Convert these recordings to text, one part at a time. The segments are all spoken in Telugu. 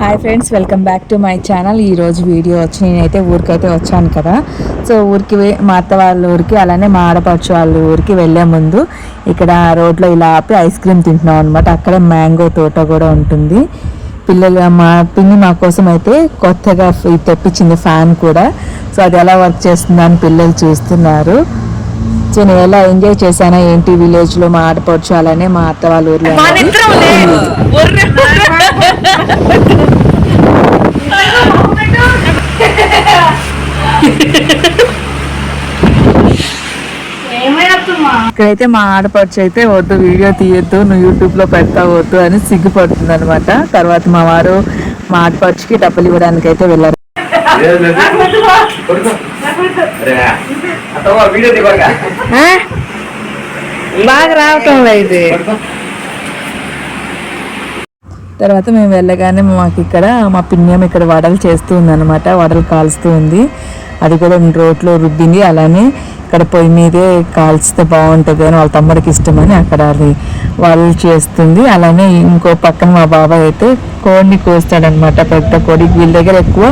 Hi friends, welcome back to my channel. ఈరోజు వీడియో వచ్చి నేనైతే ఊరికైతే వచ్చాను కదా. సో ఊరికి మా అత్త వాళ్ళ ఊరికి అలానే మా ఆడపడుచు వాళ్ళ ఊరికి వెళ్ళే ముందు ఇక్కడ రోడ్లో ఇలా ఆపి ఐస్ క్రీమ్ తింటున్నాం అనమాట. అక్కడే మ్యాంగో తోట కూడా ఉంటుంది. పిల్లలు మా పిన్ని మా కోసం అయితే కొత్తగా తెప్పించింది ఫ్యాన్ కూడా. సో అది ఎలా వర్క్ చేస్తుందని పిల్లలు చూస్తున్నారు. సో నేను ఎలా ఎంజాయ్ చేశానా ఏంటి విలేజ్లో మా ఆడపడుచు అలానే మా అత్త వాళ్ళ ఊర్లో. ఇక్కడైతే మా ఆడపడుచు అయితే వద్దు, వీడియో తీయొద్దు, నువ్వు యూట్యూబ్లో పెడతా వద్దు అని సిగ్గుపడుతుంది అనమాట. తర్వాత మా వారు మా ఆడపడుచుకి డబ్బులు ఇవ్వడానికి అయితే వెళ్ళారు. బాగా రావటం లేదు. తర్వాత మేము వెళ్ళగానే మాకు ఇక్కడ మా పిన్యం ఇక్కడ వడలు చేస్తూ ఉంది అనమాట. వడలు కాల్స్తూ ఉంది. అది కూడా రోట్లో రుబ్బింది. అలానే ఇక్కడ పొయ్యి మీదే కాల్చితే బాగుంటుంది అని వాళ్ళ తమ్ముడికి ఇష్టమని అక్కడ అది వాళ్ళు చేస్తుంది. అలానే ఇంకో పక్కన మా బాబాయ్ అయితే కోడిని కోస్తాడనమాట. పెద్ద కోడి. వీళ్ళ దగ్గర ఎక్కువ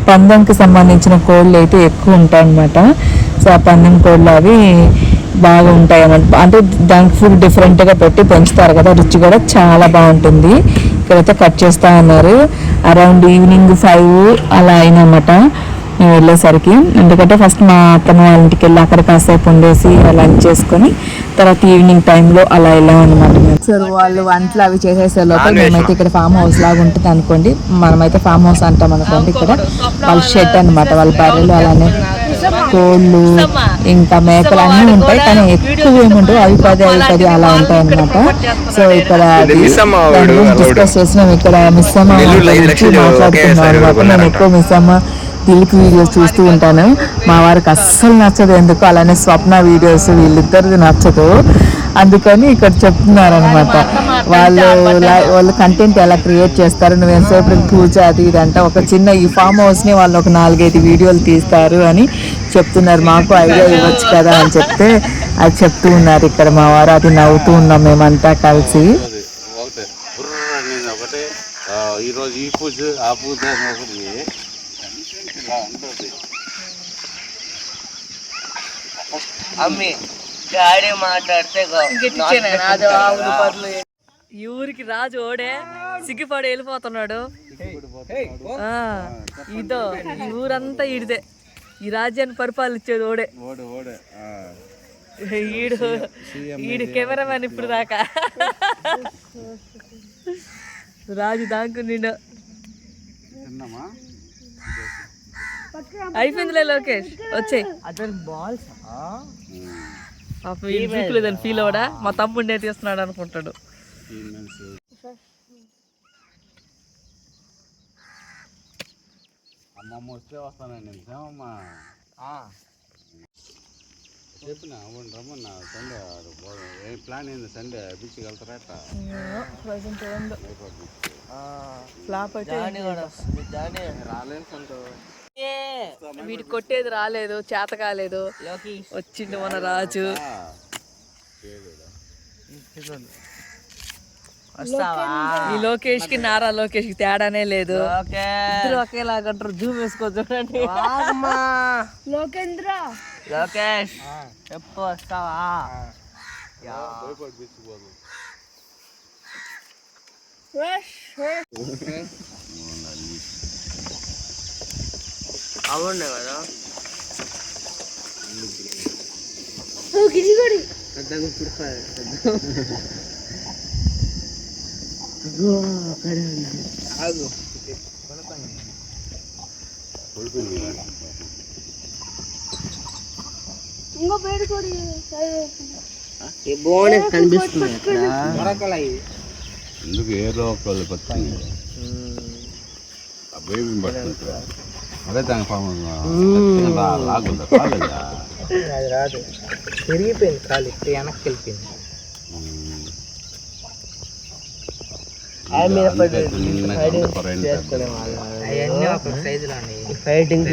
పందెంకి సంబంధించిన కోళ్ళు అయితే ఎక్కువ ఉంటాయి అనమాట. సో ఆ పందెం కోళ్ళు అవి బాగా ఉంటాయి అన్నమాట. అంటే దానికి ఫుల్ డిఫరెంట్గా పెట్టి పెంచుతారు కదా, రుచి కూడా చాలా బాగుంటుంది. ఇక్కడైతే కట్ చేస్తా ఉన్నారు. అరౌండ్ ఈవినింగ్ 5 అలా అయినమాట మేము వెళ్ళేసరికి. ఎందుకంటే ఫస్ట్ మా అత్తమ్మ వాళ్ళ ఇంటికి వెళ్ళి అక్కడ కాసేపు ఉండేసి లంచ్ చేసుకొని తర్వాత ఈవినింగ్ టైంలో అలా వెళ్ళామన్నమాట. సో వాళ్ళు వంటలు అవి చేసేసే లోపల మేమైతే ఇక్కడ ఫామ్ హౌస్ లాగా ఉంటుంది అనుకోండి. మనమైతే ఫామ్ హౌస్ అంటాం అనుకోండి. ఇక్కడ వాళ్ళ షెడ్ అనమాట. వాళ్ళ బర్రెలు అలానే కోళ్ళు ఇంకా మేకలు అన్నీ ఉంటాయి. కానీ ఎక్కువ ఏముంటాయి, అవి 10 అలా ఉంటాయి అనమాట. సో ఇక్కడ డిస్కస్ చేసినాం. ఇక్కడ మిస్ అమ్మ మాట్లాడుతున్నాం అనమాట. నేను ఎక్కువ మిస్ అమ్మ దిల్కి వీడియోస్ చూస్తూ ఉంటాను. మా వారికి అస్సలు నచ్చదు ఎందుకు. అలానే స్వప్న వీడియోస్ వీళ్ళిద్దరిది నచ్చదు. అందుకని ఇక్కడ చెప్తున్నారు అనమాట. వాళ్ళు కంటెంట్ ఎలా క్రియేట్ చేస్తారు, నువ్వు ఎంతసేపు పూజ అది ఇదంట ఒక చిన్న ఈ ఫామ్ హౌస్ని వాళ్ళు ఒక 4-5 వీడియోలు తీస్తారు అని చెప్తున్నారు. మాకు ఐడియా ఇవ్వచ్చు కదా అని చెప్తే అది చెప్తూ ఉన్నారు ఇక్కడ మా వారు. అది నవ్వుతూ ఉన్నాం మేమంతా కలిసి. ఈరోజు ఈ పూజ ఆ పూజ అమ్మి డాడీ మాట్లాడితే ఈ ఊరికి రాజు ఓడే సిగ్గిపడి వెళ్ళిపోతున్నాడు. ఇదో ఈ ఊరంతా ఈడిదే. ఈ రాజ్యాన్ని పరిపాలించేది ఓడే. ఈడు కెమెరామెన్ ఇప్పుడు దాకా. రాజు దానికి నిండు అయిపోయిందిలే లోకేష్ వచ్చాయి. లేదని ఫీల్ అవడా మా తమ్ముడినే తీస్తున్నాడు అనుకుంటాడు. అమ్మమ్మ వస్తే వస్తానండి చెప్పిన రమ్మన్నా. సండే ఏం ప్లాన్ ఏంది? సండే బీచ్కి వెళ్తారట. వీడి కొట్టేది రాలేదు, చేత కాలేదు. వచ్చింది మన రాజు. ఈ లోకేష్ కి నారా లోకేష్ కి తేడానే లేదు. ఇద్దరు ఒకేలాగంటారు. జూమ్ వేసుకో చూడండి. లోకేష్ చెప్పు వస్తావా? అవునే కదా కనిపిస్తుంది. ఎందుకు ఏదో ఒకళ్ళు పట్టుకుంది బేబీ పట్టుకుంటారా? అదే దాని లాగుందా? కాలేదా? అది రాదు, తిరిగిపోయింది కాలు. వెనక్కి వెళ్ళిపోయింది. అవన్నీ ఒక్కొక్క సైజులో ఉన్నాయి. ఫైటింగ్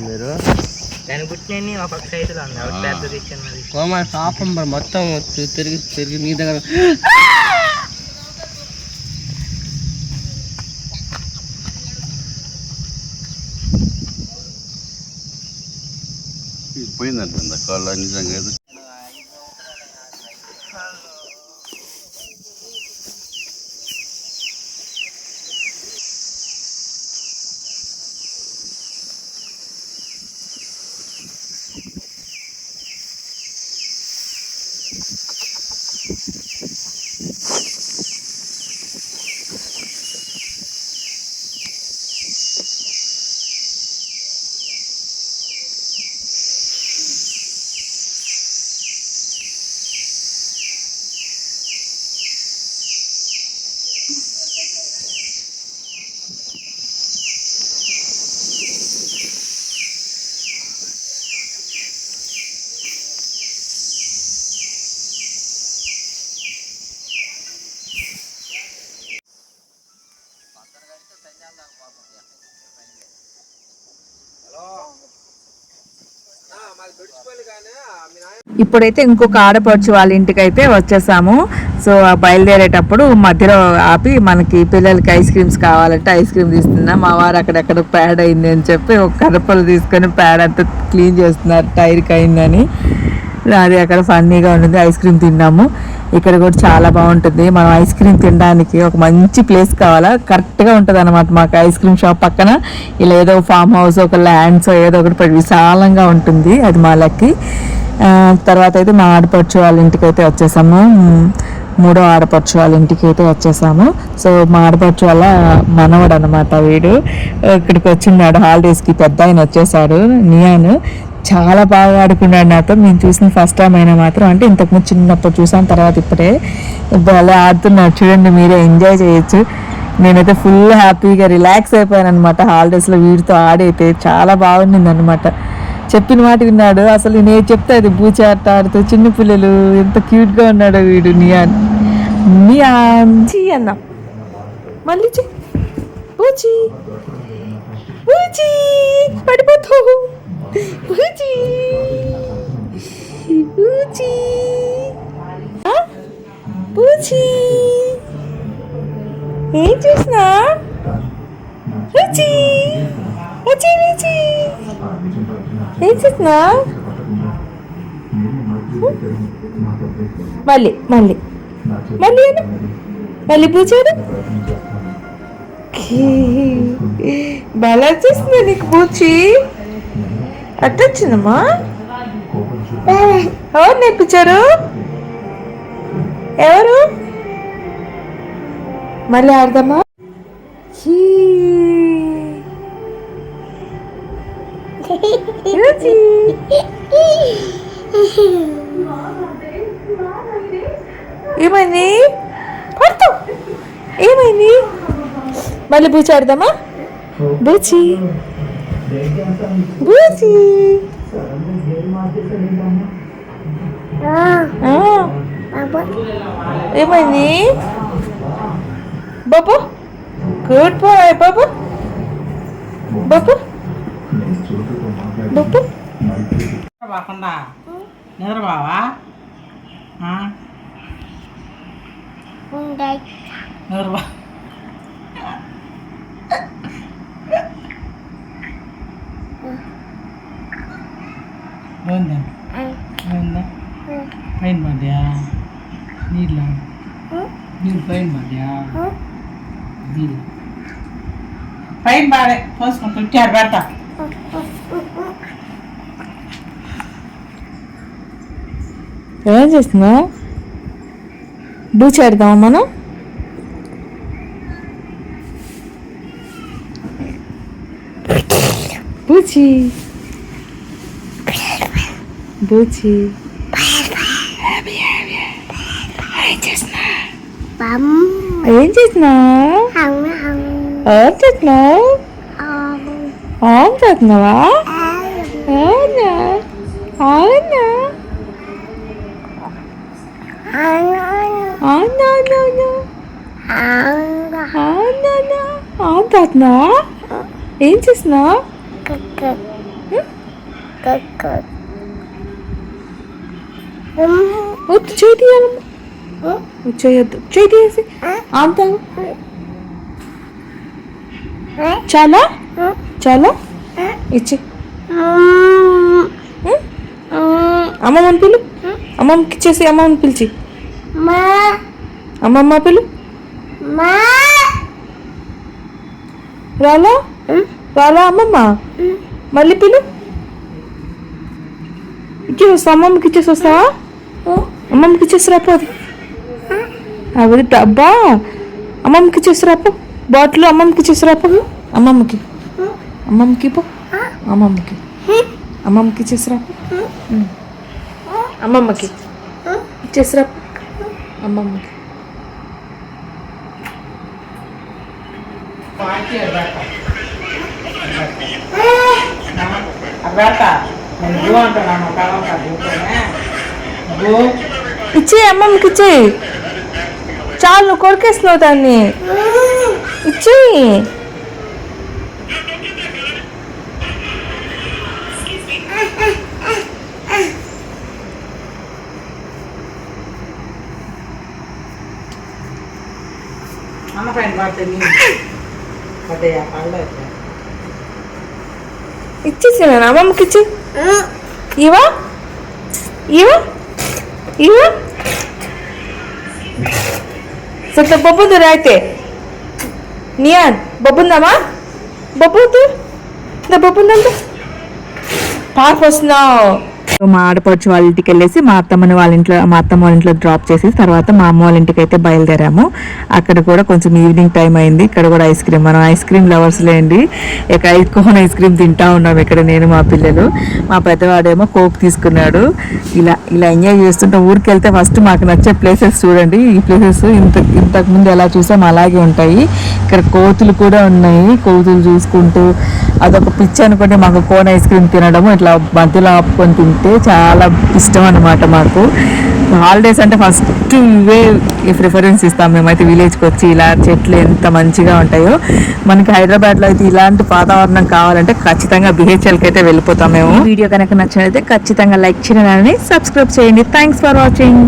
మీరు దాని పుట్టినన్ని ఒక్కొక్క సైజులో ఉన్నాయి. పెద్దది చిన్నది పాపం మొత్తం తిరిగి నీ దగ్గర పోయిందంట కాళ్ళ నిజంగా ఏదో. ఇప్పుడైతే ఇంకొక ఆడపడుచు వాళ్ళ ఇంటికి అయితే వచ్చేసాము. సో బయలుదేరేటప్పుడు మధ్యలో ఆపి మనకి పిల్లలకి ఐస్ క్రీమ్స్ కావాలంటే ఐస్ క్రీమ్ తీస్తున్నా. మా వారు అక్కడెక్కడ ప్యాడ్ అయింది అని చెప్పి ఒక కర్రపలు తీసుకొని ప్యాడ్ అంతా క్లీన్ చేస్తున్నారు, టైర్కి అయిందని. అది అక్కడ ఫన్నీగా ఉంటుంది. ఐస్ క్రీమ్ తిన్నాము. ఇక్కడ కూడా చాలా బాగుంటుంది. మనం ఐస్ క్రీమ్ తినడానికి ఒక మంచి ప్లేస్ కావాలా, కరెక్ట్గా ఉంటుంది అనమాట. మాకు ఐస్ క్రీమ్ షాప్ పక్కన ఇలా ఏదో ఫామ్ హౌస్, ఒక ల్యాండ్స్ ఏదో ఒకటి విశాలంగా ఉంటుంది. అది మా లక్కి. తర్వాత అయితే మా ఆడపడుచు వాళ్ళ ఇంటికి అయితే వచ్చేసాము. మూడో ఆడపడుచు వాళ్ళ ఇంటికి అయితే వచ్చేసాము. సో మా ఆడపడుచు వాళ్ళ మనవడు అనమాట వీడు. ఇక్కడికి వచ్చిన్నాడు హాలిడేస్కి. పెద్ద ఆయన వచ్చేసాడు, నియాను. చాలా బాగా ఆడుకున్నాడు నాతో. నేను చూసిన ఫస్ట్ టైం అయినా మాత్రం, అంటే ఇంతకుముందు చిన్నప్పుడు చూసాను, తర్వాత ఇప్పుడే భలే ఆడుతున్నాడు. చూడండి, మీరే ఎంజాయ్ చేయొచ్చు. నేనైతే ఫుల్ హ్యాపీగా రిలాక్స్ అయిపోయాను అనమాట హాలిడేస్లో వీడితో ఆడైతే. చాలా బాగుండింది అనమాట. చెప్పిన మాట విన్నాడు. అసలు నేను చెప్తే అది బూచాట ఆడుతూ చిన్న పిల్లలు ఎంత క్యూట్గా ఉన్నాడో వీడు. నియాన్ నియాన్ చీ అన్న మళ్ళీ చీ బూచి బూచి పడిపోతావు బూచి బూచి బూచి ఏం చూసినా బూచి బూచి బూచి ఏం చేస్తున్నా మళ్ళీ మళ్ళీ మళ్ళీ మళ్ళీ పూచాడు. బాగా వచ్చేసింది నీకు పూచి. అట్టొచ్చిందమ్మా. ఎవరు నేర్పించారు? ఎవరు? మళ్ళీ ఆడదామా? ఏమైంది? పడతావు. ఏమైంది? మళ్ళీ బూచి ఆడదామా? బూచి బూచి ఏమైంది బాబు? గుడ్ బాయ్ బాబు. బాబు బాబు బాకుండా నిద్రబావా నిద్రబా బాగుందా బాగుందా పైన పడ్డా నీళ్ళు నీళ్ళు పైన పడ్డా నీళ్ళు పైన బాడే పోసుకొని తుట్టారు పెడతా. ఏం చేస్తున్నా? బూచి ఆడదామా మనం? బూచి బూచి ఏం చేస్తున్నా? ఏం చేస్తున్నా? ఏం చేస్తున్నావు? ఏం చేస్తున్నావా? అవునా అవునా అవునా ఏం చేస్తున్నా? వద్దు చేయి తీయాలమ్మా. చేయొద్దు, చేయి తీసేసి ఆడతావు. చాలా చాలా ఇచ్చి అమ్మమ్మని పిలు, అమ్మమ్మకి ఇచ్చేసి అమ్మమ్మని పిలిచి, అమ్మమ్మ పిలు. రాలా రాలా అమ్మమ్మ, మళ్ళీ పిలు. ఇచ్చేసి వస్తా, అమ్మమ్మకి ఇచ్చేసి వస్తావా? అమ్మమ్మకి ఇచ్చేసి రాపోదు అది డబ్బా, అమ్మమ్మకి ఇచ్చేసి రాపో. బాటిల్ అమ్మమ్మకి ఇచ్చేసి రాపో. అమ్మమ్మకి అమ్మమ్మకి పో, అమ్మమ్మకి అమ్మమ్మకి ఇచ్చేసి రాపో. అమ్మమ్మకి ఇచ్చేసి రాపో, అమ్మమ్మకి. ఇచ్చే అమ్మమ్మకి ఇచ్చేయి. చాలు, నువ్వు కొరికేస్తున్నావు దాన్ని. ఇచ్చేయి. అమ్మ పైన పడితే పడ్డాయా పళ్ళు ఇచ్చేసి నేను అమ్మమ్మకి ఇచ్చి ఇవా ఇవా ఇవా సత్త బొబ్బుందిరా అయితే నియాన్ బొబ్బుందామా? బొబ్బుంది బొబ్బుందంటే పార్క్ వస్తున్నావు. మా ఆడపడుచు వాళ్ళ ఇంటికి వెళ్ళేసి మా అత్తమ్మ వాళ్ళ ఇంట్లో డ్రాప్ చేసి తర్వాత మా అమ్మ వాళ్ళ ఇంటికి అయితే బయలుదేరాము. అక్కడ కూడా కొంచెం ఈవినింగ్ టైం అయింది. ఇక్కడ కూడా ఐస్ క్రీమ్, మనం ఐస్ క్రీమ్ లవర్స్ లేండి. ఇక కోన్ ఐస్ క్రీమ్ తింటా ఉన్నాం ఇక్కడ నేను మా పిల్లలు. మా పెద్దవాడేమో కోక్ తీసుకున్నాడు. ఇలా ఇలా ఎంజాయ్ చేస్తుంటే ఊరికి వెళ్తే ఫస్ట్ మాకు నచ్చే ప్లేసెస్ చూడండి. ఈ ప్లేసెస్ ఇంతకుముందు ఎలా చూసాం అలాగే ఉంటాయి. ఇక్కడ కోతులు కూడా ఉన్నాయి. కోతులు చూసుకుంటూ అదొక పిచ్చి అనుకుంటే మాకు కోన్ ఐస్ క్రీమ్ తినడము ఇట్లా మధ్యలో ఆపుకొని తింటే చాలా ఇష్టం అన్నమాట. మాకు హాలిడేస్ అంటే ఫస్ట్ ఇవే ప్రిఫరెన్స్ ఇస్తాం మేమైతే. విలేజ్కి వచ్చి ఇలా చెట్లు ఎంత మంచిగా ఉంటాయో. మనకి హైదరాబాద్లో అయితే ఇలాంటి వాతావరణం కావాలంటే ఖచ్చితంగా బిహెచ్ఎల్కి అయితే వెళ్ళిపోతాం మేము. వీడియో కనుక నచ్చినట్లయితే ఖచ్చితంగా లైక్ చేయాలని, సబ్స్క్రైబ్ చేయండి. Thanks for watching.